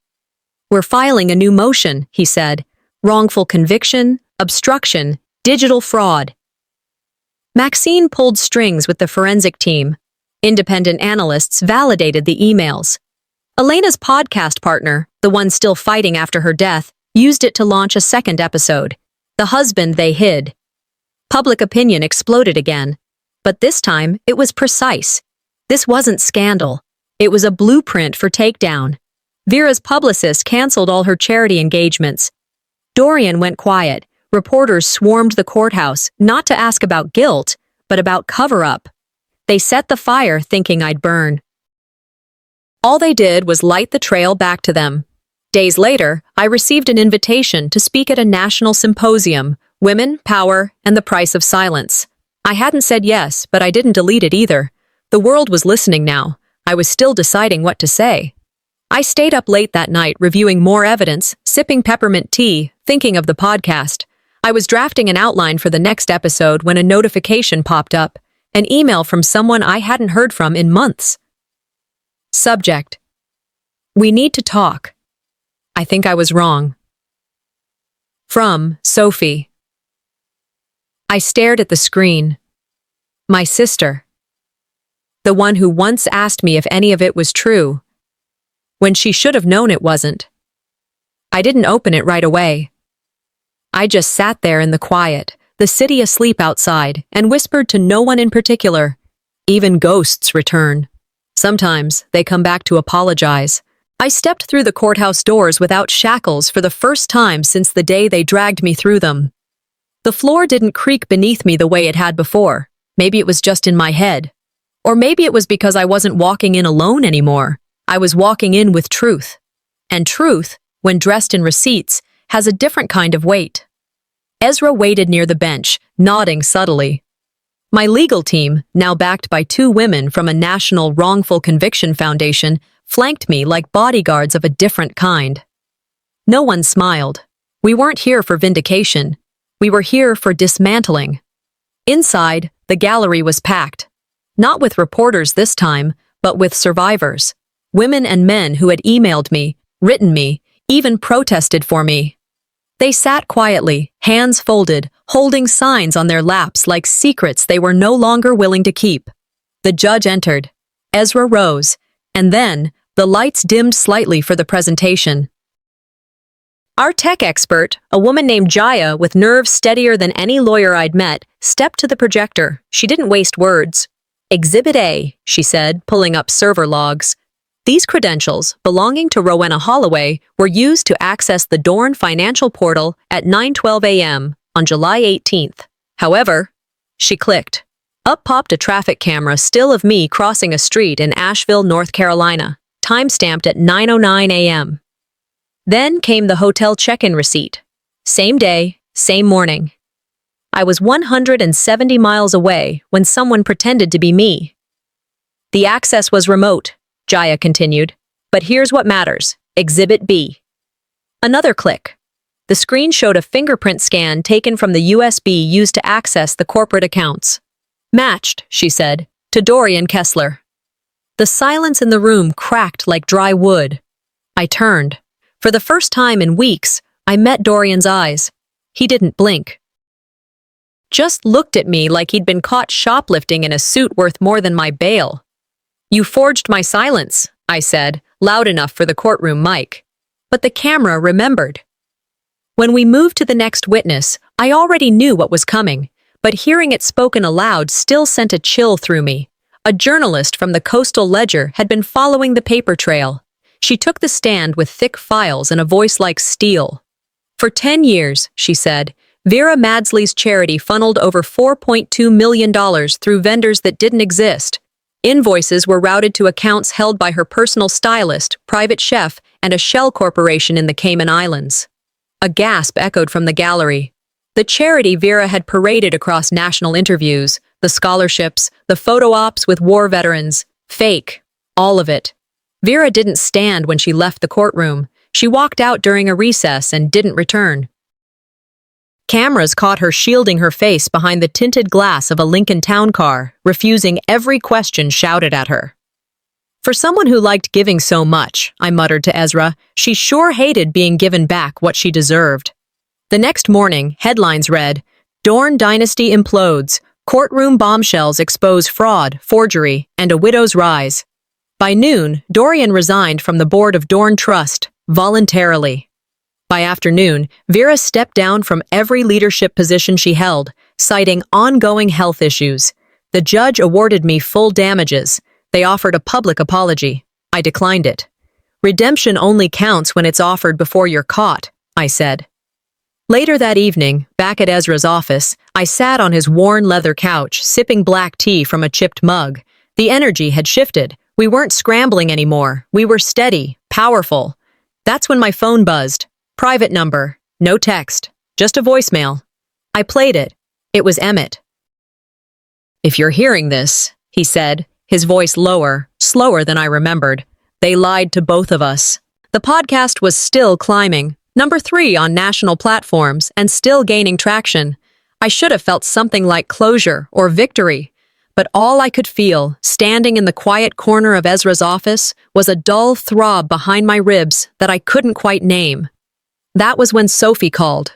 "We're filing a new motion," he said. "Wrongful conviction, obstruction, digital fraud." Maxine pulled strings with the forensic team. Independent analysts validated the emails. Elena's podcast partner, the one still fighting after her death, used it to launch a second episode, "The Husband They Hid." Public opinion exploded again. But this time, it was precise. This wasn't scandal. It was a blueprint for takedown. Vera's publicist canceled all her charity engagements. Dorian went quiet. Reporters swarmed the courthouse, not to ask about guilt, but about cover-up. They set the fire thinking I'd burn. All they did was light the trail back to them. Days later, I received an invitation to speak at a national symposium, Women, Power, and the Price of Silence. I hadn't said yes, but I didn't delete it either. The world was listening now. I was still deciding what to say. I stayed up late that night reviewing more evidence, sipping peppermint tea, thinking of the podcast. I was drafting an outline for the next episode when a notification popped up, an email from someone I hadn't heard from in months. Subject: "We need to talk. I think I was wrong." From Sophie. I stared at the screen. My sister. The one who once asked me if any of it was true, when she should have known it wasn't. I didn't open it right away. I just sat there in the quiet, the city asleep outside, and whispered to no one in particular. Even ghosts return. Sometimes they come back to apologize. I stepped through the courthouse doors without shackles for the first time since the day they dragged me through them. The floor didn't creak beneath me the way it had before. Maybe it was just in my head. Or maybe it was because I wasn't walking in alone anymore. I was walking in with truth. And truth, when dressed in receipts, has a different kind of weight. Ezra waited near the bench, nodding subtly. My legal team, now backed by 2 women from a national wrongful conviction foundation, flanked me like bodyguards of a different kind. No one smiled. We weren't here for vindication. We were here for dismantling. Inside, the gallery was packed. Not with reporters this time, but with survivors. Women and men who had emailed me, written me, even protested for me. They sat quietly, hands folded, holding signs on their laps like secrets they were no longer willing to keep. The judge entered. Ezra rose, and then the lights dimmed slightly for the presentation. Our tech expert, a woman named Jaya with nerves steadier than any lawyer I'd met, stepped to the projector. She didn't waste words. "Exhibit A," she said, pulling up server logs. These credentials, belonging to Rowenna Holloway, were used to access the Dorn financial portal at 9:12 a.m. on July 18th. However, she clicked. Up popped a traffic camera still of me crossing a street in Asheville, North Carolina, time-stamped at 9:09 a.m. Then came the hotel check-in receipt. Same day, same morning. I was 170 miles away when someone pretended to be me. The access was remote, Jaya continued. But here's what matters. Exhibit B. Another click. The screen showed a fingerprint scan taken from the USB used to access the corporate accounts. Matched, she said, to Dorian Kessler. The silence in the room cracked like dry wood. I turned. For the first time in weeks, I met Dorian's eyes. He didn't blink. Just looked at me like he'd been caught shoplifting in a suit worth more than my bail. "You forged my silence," I said, loud enough for the courtroom mic. But the camera remembered. When we moved to the next witness, I already knew what was coming, but hearing it spoken aloud still sent a chill through me. A journalist from the Coastal Ledger had been following the paper trail. She took the stand with thick files and a voice like steel. "For 10 years, she said, Vera Madsly's charity funneled over $4.2 million through vendors that didn't exist. Invoices were routed to accounts held by her personal stylist, private chef, and a shell corporation in the Cayman Islands. A gasp echoed from the gallery. The charity Vera had paraded across national interviews, the scholarships, the photo ops with war veterans, fake, all of it. Vera didn't stand when she left the courtroom. She walked out during a recess and didn't return. Cameras caught her shielding her face behind the tinted glass of a Lincoln town car, refusing every question shouted at her. For someone who liked giving so much, I muttered to Ezra, she sure hated being given back what she deserved. The next morning, headlines read, "Dorn Dynasty Implodes, Courtroom Bombshells Expose Fraud, Forgery, and a Widow's Rise." By noon, Dorian resigned from the board of Dorn Trust, voluntarily. By afternoon, Vera stepped down from every leadership position she held, citing ongoing health issues. The judge awarded me full damages. They offered a public apology. I declined it. "Redemption only counts when it's offered before you're caught," I said. Later that evening, back at Ezra's office, I sat on his worn leather couch, sipping black tea from a chipped mug. The energy had shifted. We weren't scrambling anymore. We were steady, powerful. That's when my phone buzzed. Private number, no text, just a voicemail. I played it. It was Emmett. "If you're hearing this," he said, his voice lower, slower than I remembered. "They lied to both of us." The podcast was still climbing, number 3 on national platforms, and still gaining traction. I should have felt something like closure or victory, but all I could feel, standing in the quiet corner of Ezra's office, was a dull throb behind my ribs that I couldn't quite name. That was when Sophie called.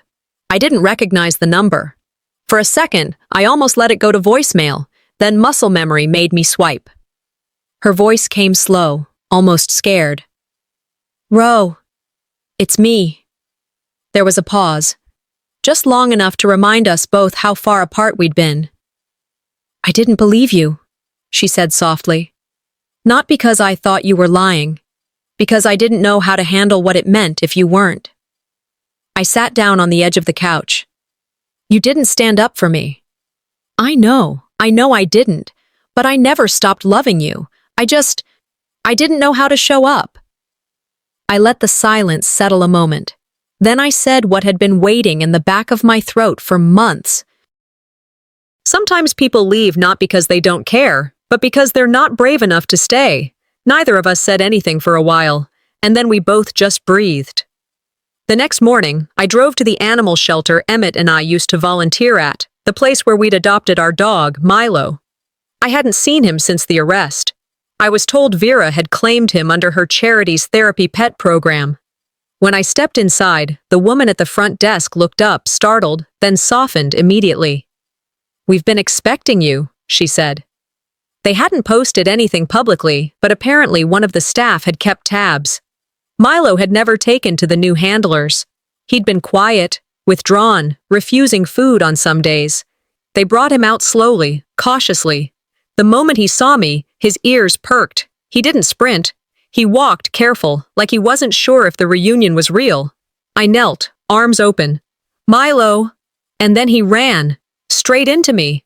I didn't recognize the number. For a second, I almost let it go to voicemail, then muscle memory made me swipe. Her voice came slow, almost scared. "Ro, it's me." There was a pause, just long enough to remind us both how far apart we'd been. "I didn't believe you," she said softly. "Not because I thought you were lying, because I didn't know how to handle what it meant if you weren't." I sat down on the edge of the couch. "You didn't stand up for me." I know I didn't, but I never stopped loving you. I didn't know how to show up." I let the silence settle a moment. Then I said what had been waiting in the back of my throat for months. "Sometimes people leave not because they don't care, but because they're not brave enough to stay." Neither of us said anything for a while, and then we both just breathed. The next morning, I drove to the animal shelter Emmett and I used to volunteer at, the place where we'd adopted our dog, Milo. I hadn't seen him since the arrest. I was told Vera had claimed him under her charity's therapy pet program. When I stepped inside, the woman at the front desk looked up, startled, then softened immediately. "We've been expecting you," she said. They hadn't posted anything publicly, but apparently one of the staff had kept tabs. Milo had never taken to the new handlers. He'd been quiet, withdrawn, refusing food on some days. They brought him out slowly, cautiously. The moment he saw me, his ears perked. He didn't sprint. He walked careful, like he wasn't sure if the reunion was real. I knelt, arms open. "Milo!" And then he ran, straight into me.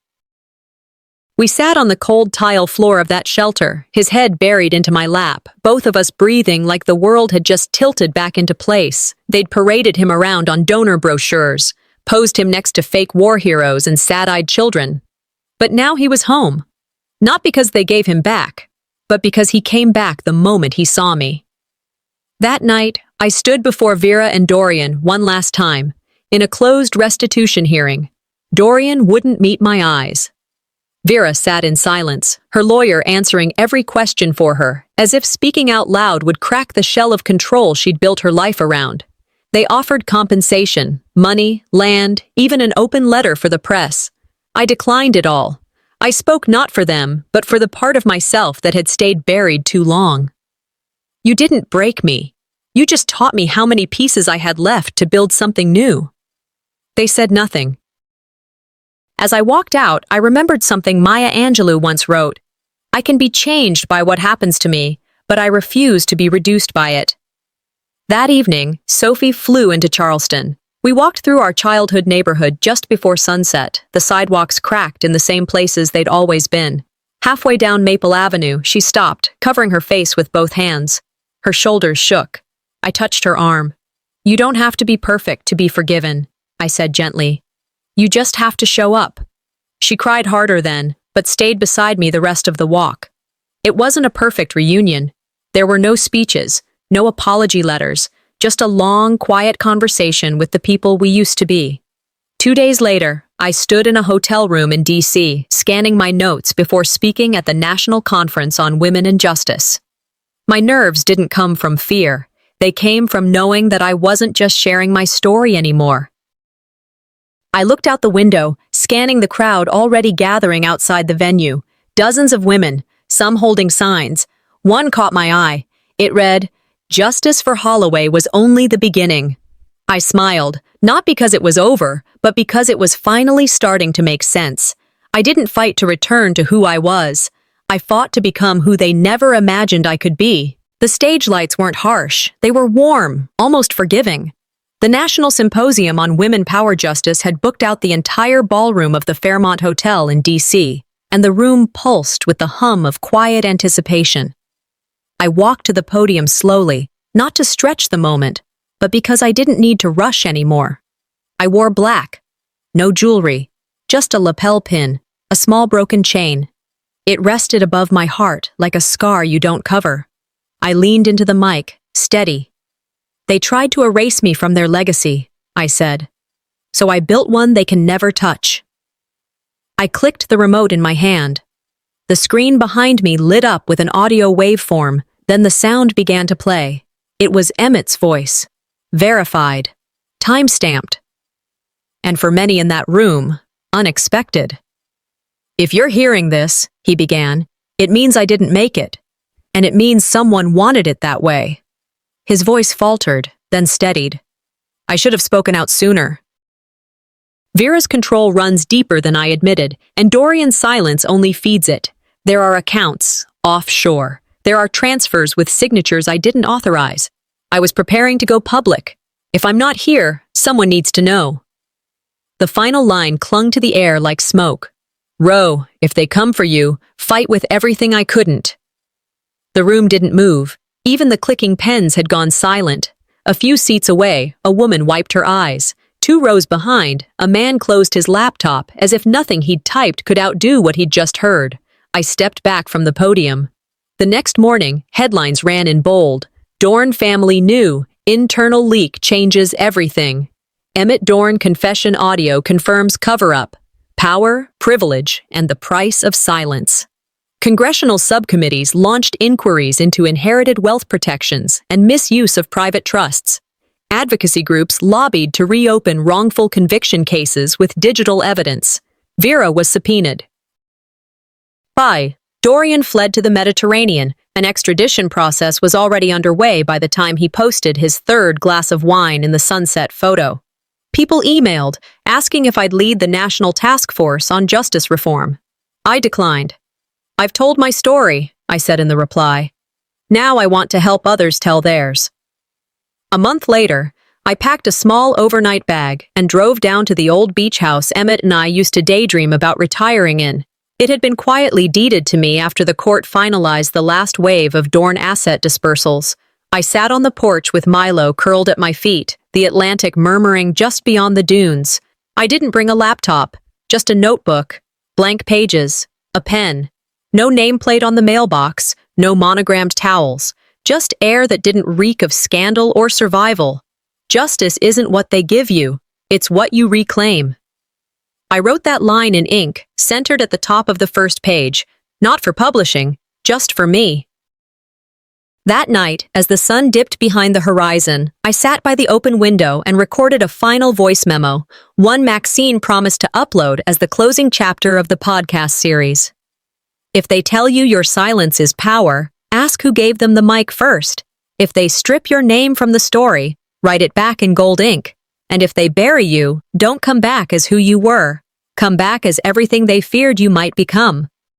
We sat on the cold tile floor of that shelter, his head buried into my lap, both of us breathing like the world had just tilted back into place. They'd paraded him around on donor brochures, posed him next to fake war heroes and sad-eyed children. But now he was home. Not because they gave him back, but because he came back the moment he saw me. That night, I stood before Vera and Dorian one last time, in a closed restitution hearing. Dorian wouldn't meet my eyes. Vera sat in silence, her lawyer answering every question for her, as if speaking out loud would crack the shell of control she'd built her life around. They offered compensation, money, land, even an open letter for the press. I declined it all. I spoke not for them, but for the part of myself that had stayed buried too long. "You didn't break me. You just taught me how many pieces I had left to build something new." They said nothing. As I walked out, I remembered something Maya Angelou once wrote. "I can be changed by what happens to me, but I refuse to be reduced by it." That evening, Sophie flew into Charleston. We walked through our childhood neighborhood just before sunset, the sidewalks cracked in the same places they'd always been. Halfway down Maple Avenue, she stopped, covering her face with both hands. Her shoulders shook. I touched her arm. "You don't have to be perfect to be forgiven," I said gently. "You just have to show up." She cried harder then, but stayed beside me the rest of the walk. It wasn't a perfect reunion. There were no speeches, no apology letters, just a long, quiet conversation with the people we used to be. 2 days later, I stood in a hotel room in D.C., scanning my notes before speaking at the National Conference on Women and Justice. My nerves didn't come from fear. They came from knowing that I wasn't just sharing my story anymore. I looked out the window, scanning the crowd already gathering outside the venue. Dozens of women, some holding signs. One caught my eye. It read, "Justice for Holloway was only the beginning." I smiled, not because it was over, but because it was finally starting to make sense. I didn't fight to return to who I was. I fought to become who they never imagined I could be. The stage lights weren't harsh. They were warm, almost forgiving. The National Symposium on Women Power Justice had booked out the entire ballroom of the Fairmont Hotel in D.C., and the room pulsed with the hum of quiet anticipation. I walked to the podium slowly, not to stretch the moment, but because I didn't need to rush anymore. I wore black. No jewelry, just a lapel pin, a small broken chain. It rested above my heart like a scar you don't cover. I leaned into the mic, steady. "They tried to erase me from their legacy," I said. "So I built one they can never touch." I clicked the remote in my hand. The screen behind me lit up with an audio waveform, then the sound began to play. It was Emmett's voice. Verified. Time-stamped. And for many in that room, unexpected. "If you're hearing this," he began, "it means I didn't make it. And it means someone wanted it that way." His voice faltered, then steadied. I should have spoken out sooner. Vera's control runs deeper than I admitted, and Dorian's silence only feeds it. There are accounts, offshore. There are transfers with signatures I didn't authorize. I was preparing to go public. If I'm not here, someone needs to know. The final line clung to the air like smoke. "Row, if they come for you, fight with everything I couldn't." The room didn't move. Even the clicking pens had gone silent. A few seats away, a woman wiped her eyes. 2 rows behind, a man closed his laptop as if nothing he'd typed could outdo what he'd just heard. I stepped back from the podium. The next morning, headlines ran in bold. "Dorn family new. Internal leak changes everything." Emmett Dorn confession audio confirms cover-up. Power, privilege, and the price of silence. Congressional subcommittees launched inquiries into inherited wealth protections and misuse of private trusts. Advocacy groups lobbied to reopen wrongful conviction cases with digital evidence. Vera was subpoenaed. Dorian fled to the Mediterranean. An extradition process was already underway by the time he posted his 3rd glass of wine in the sunset photo. People emailed, asking if I'd lead the National Task Force on Justice Reform. I declined. "I've told my story," I said in the reply. "Now I want to help others tell theirs." A month later, I packed a small overnight bag and drove down to the old beach house Emmett and I used to daydream about retiring in. It had been quietly deeded to me after the court finalized the last wave of Dorn asset dispersals. I sat on the porch with Milo curled at my feet, the Atlantic murmuring just beyond the dunes. I didn't bring a laptop, just a notebook, blank pages, a pen. No nameplate on the mailbox, no monogrammed towels, just air that didn't reek of scandal or survival. Justice isn't what they give you, it's what you reclaim. I wrote that line in ink, centered at the top of the first page, not for publishing, just for me. That night, as the sun dipped behind the horizon, I sat by the open window and recorded a final voice memo, one Maxine promised to upload as the closing chapter of the podcast series. If they tell you your silence is power, ask who gave them the mic first. If they strip your name from the story, write it back in gold ink. And if they bury you, don't come back as who you were. Come back as everything they feared you might become.